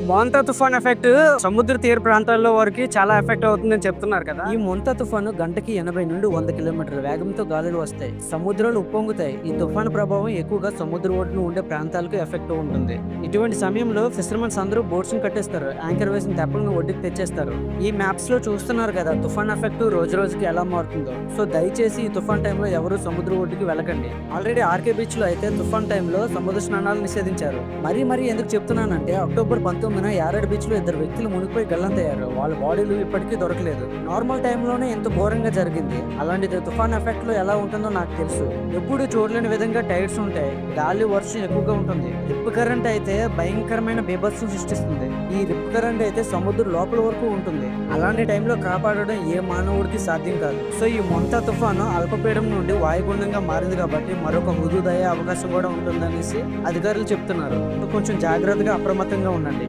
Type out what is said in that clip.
మోంతా తుఫాన్ ఎఫెక్ట్ సముద్ర తీర ప్రాంతాల్లో వరకు చాలా ఎఫెక్ట్ అవుతుందని చెప్తున్నారు కదా. ఈ మొంతా తుఫాను గంటకి 80 నుండి 100 కిలోమీటర్ల వేగంతో గాలులు వస్తాయి. సముద్రాలు ఉప్పొంగుతాయి. ఈ తుఫాను ప్రభావం ఎక్కువగా సముద్ర ఒడ్డున ఉండే ప్రాంతాలకు ఎఫెక్ట్ ఉంటుంది. ఇటువంటి సమయంలో ఫిషర్మెన్స్ అందరూ బోట్స్ కట్టేస్తారు. యాంకర్ వేసిన తెప్పలను ఒడ్డుకి తెచ్చేస్తారు. ఈ మ్యాప్స్ లో చూస్తున్నారు కదా తుఫాన్ ఎఫెక్ట్ రోజు రోజుకి ఎలా మారుతుందో. సో దయచేసి ఈ తుఫాన్ టైంలో ఎవరు సముద్ర ఒడ్డుకి వెళ్ళకండి. ఆల్రెడీ ఆర్కే బీచ్ లో అయితే తుఫాన్ టైంలో సముద్ర స్నానాలు నిషేధించారు. మరీ ఎందుకు చెప్తున్నానంటే అక్టోబర్ 19న యారాడ్ బీచ్ లో 2 వ్యక్తులు మునిగిపోయి గల్లంతయ్యారు. వాళ్ళ బాడీలు ఇప్పటికీ దొరకలేదు. నార్మల్ టైంలోనే ఎంత ఘోరంగా జరిగింది. అలాంటిది తుఫాన్ ఎఫెక్ట్ లో ఎలా ఉంటుందో నాకు తెలుసు. ఎప్పుడు చూడలేని విధంగా టైడ్స్ ఉంటాయి. గాలి వర్షం ఎక్కువగా ఉంటుంది. రిప్ కరెంట్ అయితే భయంకరమైన బీభత్సం సృష్టిస్తుంది. ఈ రిప్ కరెంట్ అయితే సముద్రం లోపల వరకు ఉంటుంది. అలాంటి టైంలో కాపాడడం ఏ మానవుడికి సాధ్యం కాదు. సో ఈ మొంతా తుఫాను అల్పపీడనం నుండి వాయుగుండంగా మారింది కాబట్టి మరొక హుదూద్ అయ్యే అవకాశం కూడా ఉంటుందనేసి అధికారులు చెప్తున్నారు. కొంచెం జాగ్రత్తగా అప్రమత్తంగా ఉండండి.